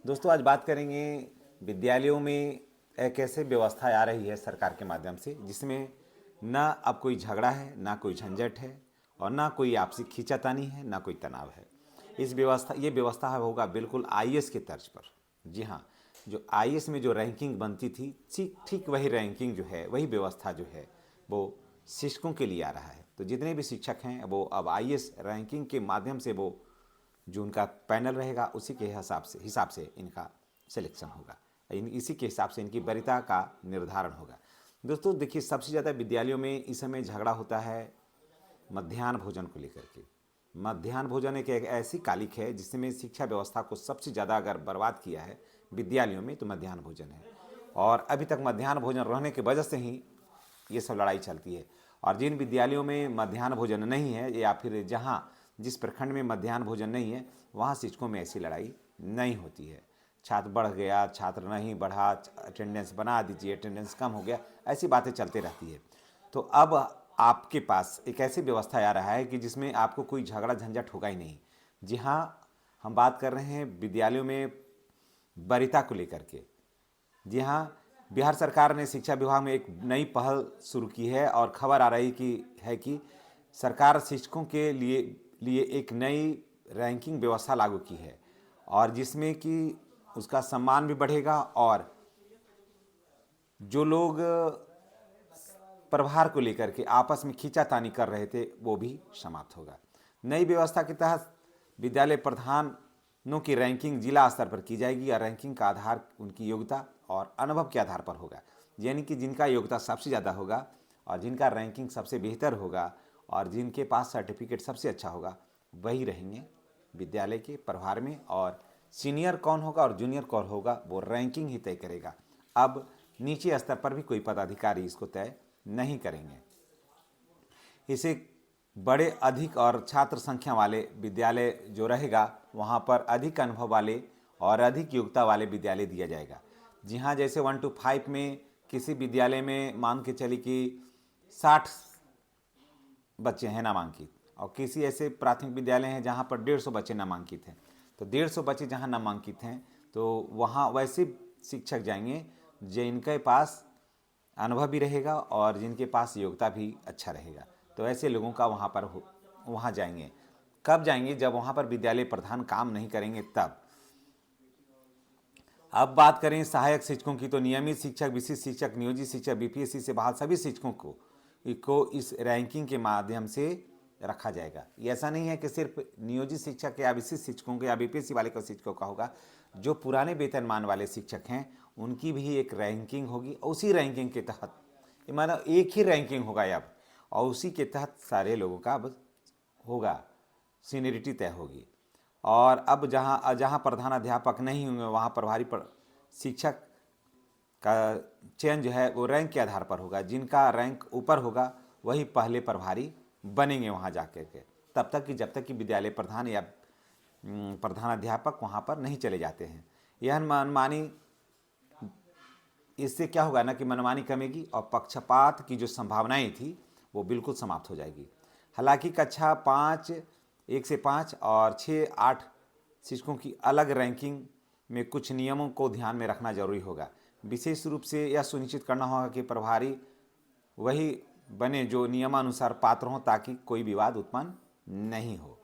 दोस्तों आज बात करेंगे विद्यालयों में एक ऐसे व्यवस्था आ रही है सरकार के माध्यम से जिसमें ना अब कोई झगड़ा है, ना कोई झंझट है और ना कोई आपसी खींचातानी है, ना कोई तनाव है। ये व्यवस्था होगा बिल्कुल आईएएस के तर्ज पर। जी हाँ, जो आईएएस में जो रैंकिंग बनती थी ठीक ठीक वही रैंकिंग जो है, वही व्यवस्था जो है वो शिक्षकों के लिए आ रहा है। तो जितने भी शिक्षक हैं वो अब आईएएस रैंकिंग के माध्यम से वो जो उनका पैनल रहेगा उसी के हिसाब से इनका सिलेक्शन होगा। इसी के हिसाब से इनकी वरीयता का निर्धारण होगा। दोस्तों देखिए, सबसे ज़्यादा विद्यालयों में इस समय झगड़ा होता है मध्याह्न भोजन को लेकर के। मध्याह्न भोजन एक ऐसी कालिक है जिसमें शिक्षा व्यवस्था को सबसे ज़्यादा अगर बर्बाद किया है विद्यालयों में तो मध्याह्न भोजन है। और अभी तक मध्याह्न भोजन रहने की वजह से ही ये सब लड़ाई चलती है। और जिन विद्यालयों में मध्याह्न भोजन नहीं है या फिर जहाँ जिस प्रखंड में मध्याह्न भोजन नहीं है वहाँ शिक्षकों में ऐसी लड़ाई नहीं होती है। छात्र बढ़ गया, छात्र नहीं बढ़ा, अटेंडेंस बना दीजिए, अटेंडेंस कम हो गया, ऐसी बातें चलते रहती है। तो अब आपके पास एक ऐसी व्यवस्था आ रहा है कि जिसमें आपको कोई झगड़ा झंझट होगा ही नहीं। जी हाँ, हम बात कर रहे हैं विद्यालयों में वरीयता को लेकर के। जी हाँ, बिहार सरकार ने शिक्षा विभाग में एक नई पहल शुरू की है और खबर आ रही कि सरकार शिक्षकों के लिए एक नई रैंकिंग व्यवस्था लागू की है और जिसमें कि उसका सम्मान भी बढ़ेगा और जो लोग प्रभार को लेकर के आपस में खींचातानी कर रहे थे वो भी समाप्त होगा। नई व्यवस्था के तहत विद्यालय प्रधानों की रैंकिंग जिला स्तर पर की जाएगी और रैंकिंग का आधार उनकी योग्यता और अनुभव के आधार पर होगा। यानी कि जिनका योग्यता सबसे ज़्यादा होगा और जिनका रैंकिंग सबसे बेहतर होगा और जिनके पास सर्टिफिकेट सबसे अच्छा होगा वही रहेंगे विद्यालय के प्रभार में। और सीनियर कौन होगा और जूनियर कौन होगा वो रैंकिंग ही तय करेगा। अब नीचे स्तर पर भी कोई पदाधिकारी इसको तय नहीं करेंगे। इसे बड़े अधिक और छात्र संख्या वाले विद्यालय जो रहेगा वहाँ पर अधिक अनुभव वाले और अधिक योग्यता वाले विद्यालय दिया जाएगा। जी हाँ, जैसे 1 to 5 में किसी विद्यालय में मान के चली कि 60 बच्चे हैं नामांकित और किसी ऐसे प्राथमिक विद्यालय हैं जहाँ पर 150 बच्चे नामांकित हैं, तो 150 बच्चे जहाँ नामांकित हैं तो वहाँ वैसे शिक्षक जाएंगे जिनके पास अनुभव भी रहेगा और जिनके पास योग्यता भी अच्छा रहेगा। तो ऐसे लोगों का वहाँ जाएंगे। कब जाएंगे? जब वहाँ पर विद्यालय प्रधान काम नहीं करेंगे तब। अब बात करें सहायक शिक्षकों की तो नियमित शिक्षक, विशिष्ट शिक्षक, नियोजित शिक्षक, बीपीएससी से बहाल सभी शिक्षकों को इस रैंकिंग के माध्यम से रखा जाएगा। ये ऐसा नहीं है कि सिर्फ नियोजित शिक्षक या विशिष्ट शिक्षकों के या बीपीएससी वाले का शिक्षकों का होगा। जो पुराने वेतनमान वाले शिक्षक हैं उनकी भी एक रैंकिंग होगी और उसी रैंकिंग के तहत मानो एक ही रैंकिंग होगा अब और उसी के तहत सारे लोगों का अब होगा, सीनियरिटी तय होगी। और अब जहाँ जहाँ प्रधान अध्यापक नहीं होंगे वहाँ प्रभारी शिक्षक का चयन जो है वो रैंक के आधार पर होगा। जिनका रैंक ऊपर होगा वही पहले प्रभारी बनेंगे वहाँ जाकर के, तब तक कि जब तक कि विद्यालय प्रधान या प्रधानाध्यापक वहाँ पर नहीं चले जाते हैं। यह मनमानी, इससे क्या होगा ना कि मनमानी कमेगी और पक्षपात की जो संभावनाएं थी वो बिल्कुल समाप्त हो जाएगी। हालांकि कक्षा 5, 1 से 5 और 6, 8 शिक्षकों की अलग रैंकिंग में कुछ नियमों को ध्यान में रखना जरूरी होगा। विशेष रूप से यह सुनिश्चित करना होगा कि प्रभारी वही बने जो नियमानुसार पात्र हों ताकि कोई विवाद उत्पन्न नहीं हो।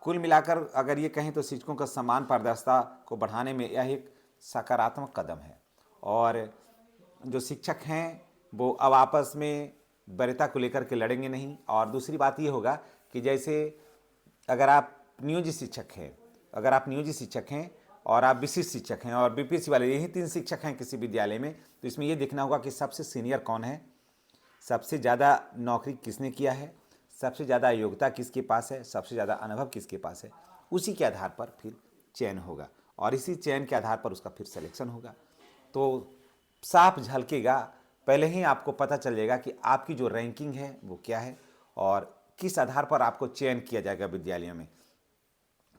कुल मिलाकर अगर ये कहें तो शिक्षकों का समान पारदर्शिता को बढ़ाने में यह एक सकारात्मक कदम है। और जो शिक्षक हैं वो अब आपस में वरीयता को लेकर के लड़ेंगे नहीं। और दूसरी बात ये होगा कि जैसे अगर आप नियोजित शिक्षक हैं और आप विशिष्ट शिक्षक हैं और बीपीएससी वाले, यही 3 शिक्षक हैं किसी विद्यालय में, तो इसमें ये देखना होगा कि सबसे सीनियर कौन है, सबसे ज़्यादा नौकरी किसने किया है, सबसे ज़्यादा योग्यता किसके पास है, सबसे ज़्यादा अनुभव किसके पास है। उसी के आधार पर फिर चयन होगा और इसी चयन के आधार पर उसका फिर सिलेक्शन होगा। तो साफ झलकेगा, पहले ही आपको पता चल जाएगा कि आपकी जो रैंकिंग है वो क्या है और किस आधार पर आपको चयन किया जाएगा विद्यालयों में।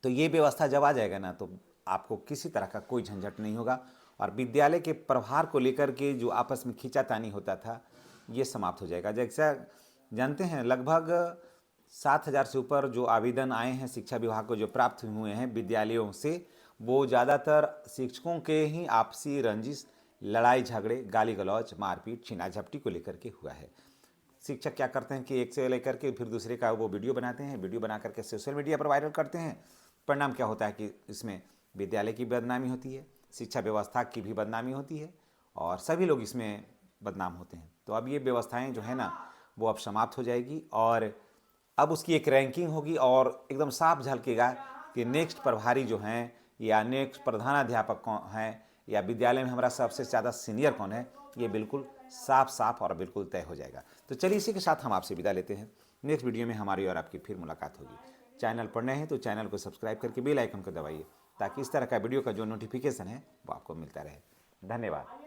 तो ये व्यवस्था जब आ जाएगा ना तो आपको किसी तरह का कोई झंझट नहीं होगा और विद्यालय के प्रभार को लेकर के जो आपस में खींचातानी होता था ये समाप्त हो जाएगा। जैसा जानते हैं लगभग 7,000 से ऊपर जो आवेदन आए हैं शिक्षा विभाग को जो प्राप्त हुए हैं विद्यालयों से, वो ज़्यादातर शिक्षकों के ही आपसी रंजिश, लड़ाई झगड़े, गाली गलौज, मारपीट, छीना झपटी को लेकर के हुआ है। शिक्षक क्या करते हैं कि एक से लेकर के फिर दूसरे का वो वीडियो बनाते हैं, वीडियो बना करके सोशल मीडिया पर वायरल करते हैं। परिणाम क्या होता है कि इसमें विद्यालय की बदनामी होती है, शिक्षा व्यवस्था की भी बदनामी होती है और सभी लोग इसमें बदनाम होते हैं। तो अब ये व्यवस्थाएं जो है ना वो अब समाप्त हो जाएगी और अब उसकी एक रैंकिंग होगी और एकदम साफ झलकेगा कि नेक्स्ट प्रभारी जो हैं या नेक्स्ट प्रधानाध्यापक कौन हैं या विद्यालय में हमारा सबसे ज़्यादा सीनियर कौन है, ये बिल्कुल साफ साफ और बिल्कुल तय हो जाएगा। तो चलिए इसी के साथ हम आपसे विदा लेते हैं। नेक्स्ट वीडियो में हमारी और आपकी फिर मुलाकात होगी। चैनल पर नए हैं तो चैनल को सब्सक्राइब करके बेल आइकन को दबाइए ताकि इस तरह का वीडियो का जो नोटिफिकेशन है वो आपको मिलता रहे। धन्यवाद।